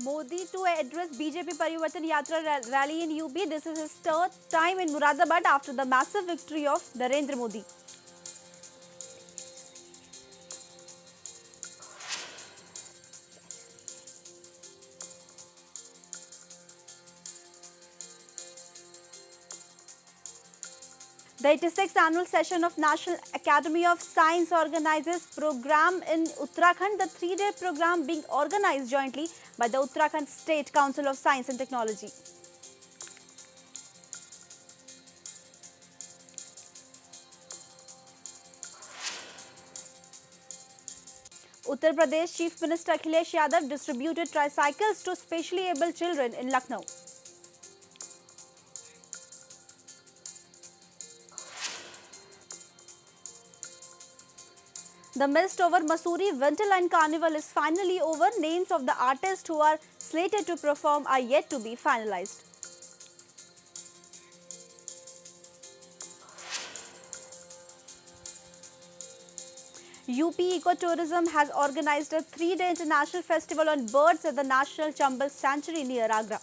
Modi to address BJP Parivartan Yatra rally in UP. This is his third time in Muradabad after the massive victory of Narendra Modi. The 86th annual session of National Academy of Science organizes program in Uttarakhand. The three-day program being organized jointly by the Uttarakhand State Council of Science and Technology. Uttar Pradesh Chief Minister Akhilesh Yadav distributed tricycles to specially able children in Lucknow. The mist over Mussoorie Winterline Carnival is finally over. Names of the artists who are slated to perform are yet to be finalized. UP Ecotourism has organized a three-day international festival on birds at the National Chambal Sanctuary near Agra.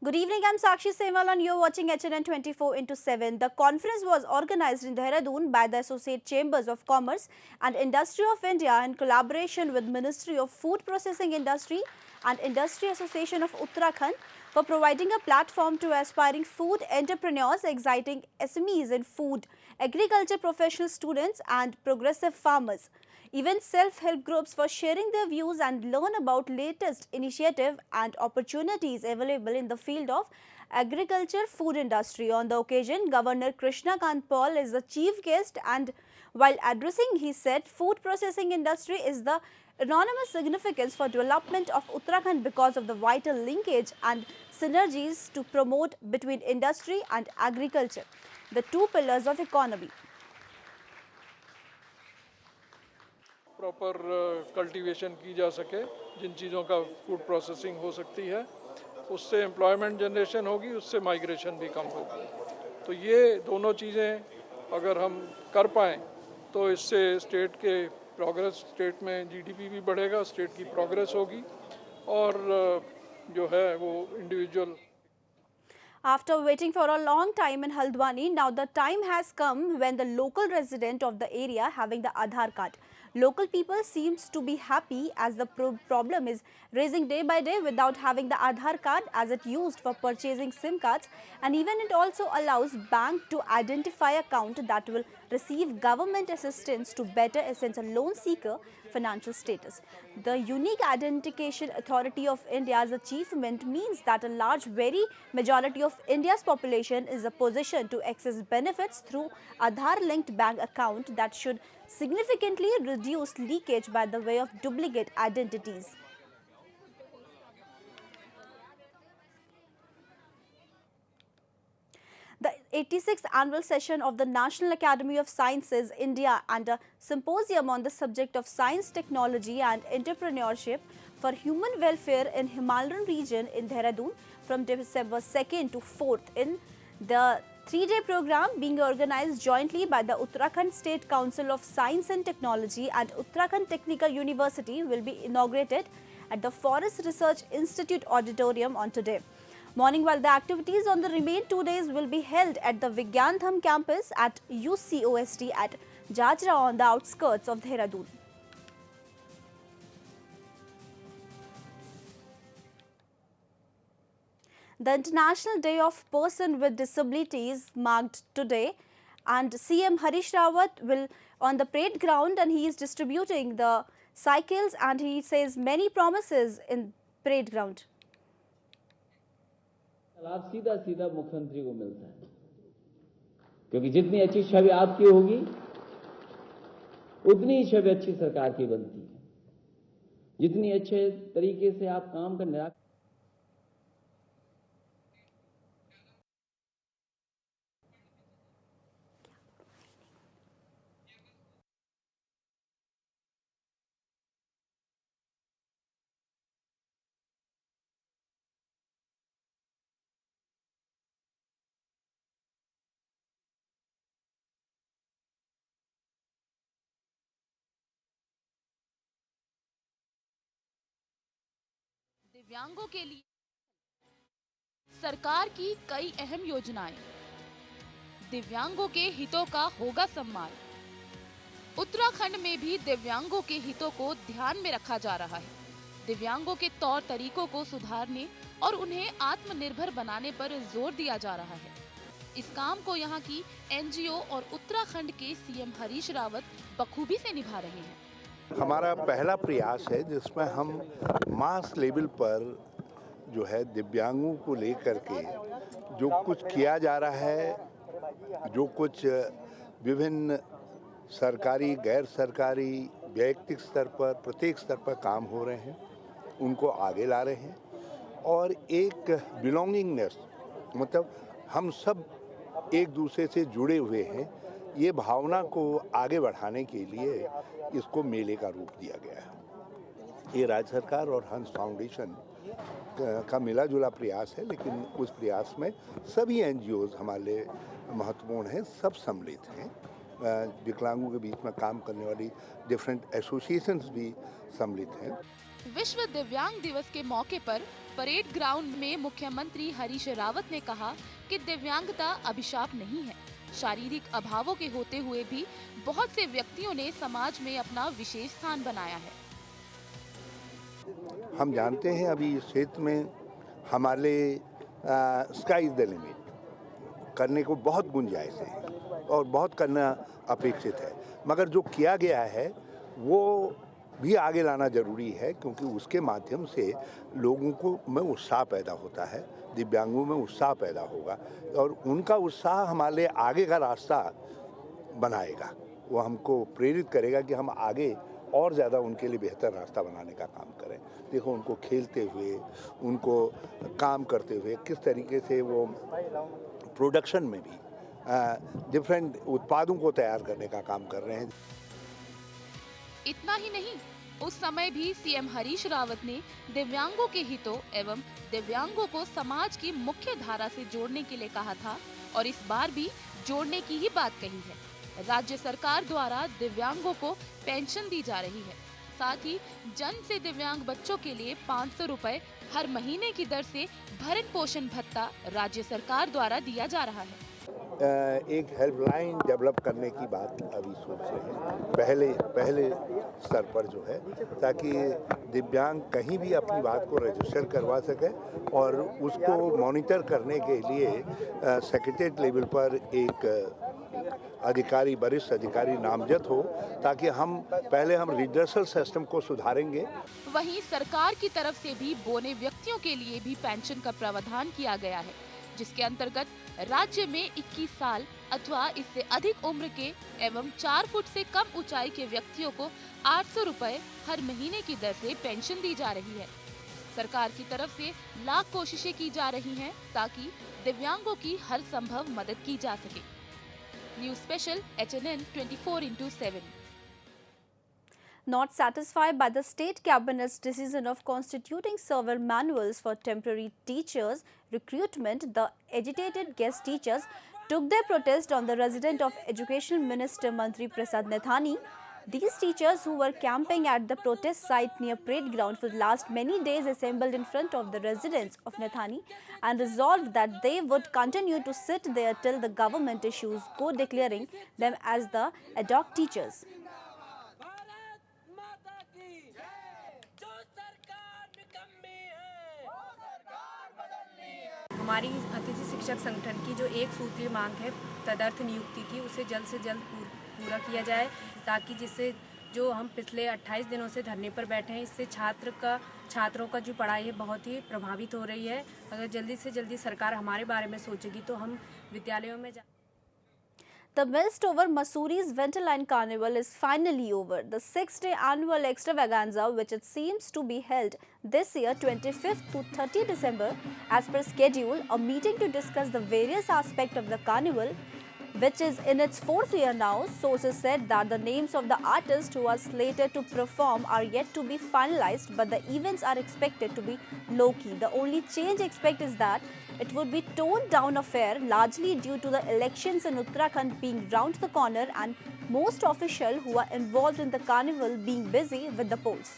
Good evening, I'm Sakshi Semal and you're watching HNN 24/7. The conference was organized in Dehradun by the Associate Chambers of Commerce and Industry of India in collaboration with Ministry of Food Processing Industry and Industry Association of Uttarakhand for providing a platform to aspiring food entrepreneurs, exciting SMEs in food, agriculture professional students and progressive farmers. Even self-help groups for sharing their views and learn about latest initiative and opportunities available in the field of agriculture food industry. On the occasion, Governor Krishna Kant Paul is the chief guest, and while addressing, he said food processing industry is the enormous significance for development of Uttarakhand because of the vital linkage and synergies to promote between industry and agriculture, the two pillars of economy. Proper cultivation की जा सके, जिन चीज़ों का food processing हो सकती है, उससे employment generation होगी, उससे माइग्रेशन भी कम होगी। तो ये दोनों चीज़ें अगर हम कर पाएँ तो इससे स्टेट के प्रोग्रेस, स्टेट में जीडीपी भी बढ़ेगा, स्टेट की प्रोग्रेस होगी और जो है वो individual. After waiting for a long time in Haldwani, now the time has come when the local resident of the area having the Aadhaar card. Local people seems to be happy as the problem is raising day by day without having the Aadhaar card as it used for purchasing SIM cards, and even it also allows bank to identify account that will receive government assistance to better assess a loan seeker financial status. The Unique Identification Authority of India's achievement means that a large, very majority of India's population is a position to access benefits through Aadhaar-linked bank account that should significantly reduce leakage by the way of duplicate identities. The 86th annual session of the National Academy of Sciences, India, and a symposium on the subject of science, technology and entrepreneurship for human welfare in Himalayan region in Dehradun from December 2nd to 4th in the three-day program being organized jointly by the Uttarakhand State Council of Science and Technology and Uttarakhand Technical University will be inaugurated at the Forest Research Institute Auditorium on today morning, while the activities on the remaining 2 days will be held at the Vigyandham campus at UCOST at Jajra on the outskirts of Dehradun. The International Day of Person with Disabilities marked today, and CM Harish Rawat will on the parade ground and he is distributing the cycles and he says many promises in parade ground. लाभ सीधा सीधा मुख्यमंत्री को मिलता है, क्योंकि जितनी अच्छी छवि आपकी होगी उतनी ही छवि अच्छी सरकार की बनती है। जितनी अच्छे तरीके से आप काम करने दिव्यांगों के लिए सरकार की कई अहम योजनाएं। दिव्यांगों के हितों का होगा सम्मान। उत्तराखंड में भी दिव्यांगों के हितों को ध्यान में रखा जा रहा है। दिव्यांगों के तौर तरीकों को सुधारने और उन्हें आत्मनिर्भर बनाने पर जोर दिया जा रहा है। इस काम को यहाँ की एनजीओ और उत्तराखंड के सीएम हरीश रावत बखूबी से निभा रहे हैं। हमारा पहला प्रयास है जिसमें हम मास लेवल पर जो है दिव्यांगों को लेकर के जो कुछ किया जा रहा है, जो कुछ विभिन्न सरकारी, गैर सरकारी, वैयक्तिक स्तर पर, प्रत्येक स्तर पर काम हो रहे हैं, उनको आगे ला रहे हैं और एक बिलोंगिंगनेस, मतलब हम सब एक दूसरे से जुड़े हुए हैं, ये भावना को आगे बढ़ाने के लिए इसको मेले का रूप दिया गया है। ये राज्य सरकार और हंस फाउंडेशन का मिला जुला प्रयास है, लेकिन उस प्रयास में सभी एनजीओज हमारे लिए महत्वपूर्ण हैं, सब सम्मिलित हैं। विकलांगों के बीच में काम करने वाली डिफरेंट एसोसिएशंस भी सम्मिलित हैं। विश्व दिव्यांग दिवस के मौके पर परेड ग्राउंड में मुख्यमंत्री हरीश रावत ने कहा कि दिव्यांगता अभिशाप नहीं है। शारीरिक अभावों के होते हुए भी बहुत से व्यक्तियों ने समाज में अपना विशेष स्थान बनाया है। हम जानते हैं अभी इस क्षेत्र में हमारे स्काई इज द लिमिट, करने को बहुत गुंजाइश है और बहुत करना अपेक्षित है, मगर जो किया गया है वो भी आगे लाना जरूरी है, क्योंकि उसके माध्यम से लोगों को में उत्साह पैदा होता है, दिव्यांगों में उत्साह पैदा होगा और उनका उत्साह हमारे आगे का रास्ता बनाएगा। वो हमको प्रेरित करेगा कि हम आगे और ज़्यादा उनके लिए बेहतर रास्ता बनाने का काम करें। देखो उनको खेलते हुए, उनको काम करते हुए किस तरीके से वो प्रोडक्शन में भी डिफरेंट उत्पादों को तैयार करने का काम कर रहे हैं। इतना ही नहीं, उस समय भी सीएम हरीश रावत ने दिव्यांगों के हितों एवं दिव्यांगों को समाज की मुख्य धारा से जोड़ने के लिए कहा था और इस बार भी जोड़ने की ही बात कही है। राज्य सरकार द्वारा दिव्यांगों को पेंशन दी जा रही है। साथ ही जन्म से दिव्यांग बच्चों के लिए 500 रुपए हर महीने की दर से भरण पोषण भत्ता राज्य सरकार द्वारा दिया जा रहा है। एक हेल्पलाइन डेवलप करने की बात अभी सोच रहे हैं पहले स्तर पर जो है, ताकि दिव्यांग कहीं भी अपनी बात को रजिस्टर करवा सके और उसको मॉनिटर करने के लिए सेक्रेटरीट लेवल पर एक अधिकारी, वरिष्ठ अधिकारी नामजद हो, ताकि हम रिड्रेसल सिस्टम को सुधारेंगे। वहीं सरकार की तरफ से भी बौने व्यक्तियों के लिए भी पेंशन का प्रावधान किया गया है, जिसके अंतर्गत राज्य में 21 साल अथवा इससे अधिक उम्र के एवं 4 फुट से कम ऊंचाई के व्यक्तियों को 800 रुपए हर महीने की दर से पेंशन दी जा रही है। सरकार की तरफ से लाख कोशिशें की जा रही हैं ताकि दिव्यांगों की हर संभव मदद की जा सके। News special HNN 24/7। Not satisfied by the state cabinet's decision of constituting server manuals for temporary teachers recruitment, the agitated guest teachers took their protest on the residence of Education Minister Mantri Prasad Nathani. These teachers, who were camping at the protest site near parade ground for the last many days, assembled in front of the residence of Nathani and resolved that they would continue to sit there till the government issues code declaring them as the ad hoc teachers. हमारी अतिथि शिक्षक संगठन की जो एक सूत्रीय मांग है तदर्थ नियुक्ति की, उसे जल्द से जल्द पूरा किया जाए, ताकि जिससे जो हम पिछले 28 दिनों से धरने पर बैठे हैं, इससे छात्रों का जो पढ़ाई है बहुत ही प्रभावित हो रही है। अगर जल्दी से जल्दी सरकार हमारे बारे में सोचेगी तो हम विद्यालयों में The mist over Mussoorie's Winterline Carnival is finally over. The 6-day annual extravaganza, which it seems to be held this year 25th to 30 December as per schedule, a meeting to discuss the various aspects of the carnival, which is in its 4th year now. Sources said that the names of the artists who are slated to perform are yet to be finalized, but the events are expected to be low-key. The only change expected is that it would be toned down affair, largely due to the elections in Uttarakhand being round the corner and most officials who are involved in the carnival being busy with the polls.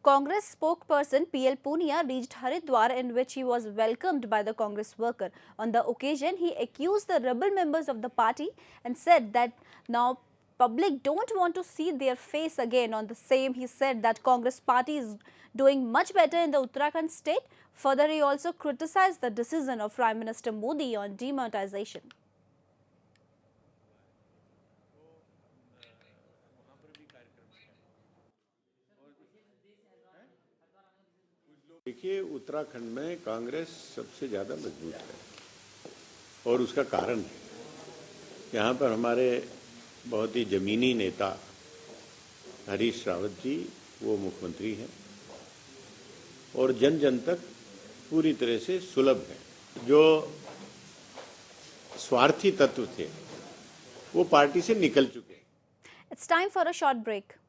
Congress spokesperson PL Punia reached Haridwar, in which he was welcomed by the Congress worker. On the occasion, he accused the rebel members of the party and said that now public don't want to see their face again. On the same, he said that Congress party is doing much better in the Uttarakhand state. Further, he also criticized the decision of Prime Minister Modi on demonetization. देखिए, उत्तराखंड में कांग्रेस सबसे ज़्यादा मजबूत है और उसका कारण है यहाँ पर हमारे बहुत ही ज़मीनी नेता हरीश रावत जी वो मुख्यमंत्री हैं और जन जन तक पूरी तरह से सुलभ है। जो स्वार्थी तत्व थे वो पार्टी से निकल चुके हैं। It's time for a short break.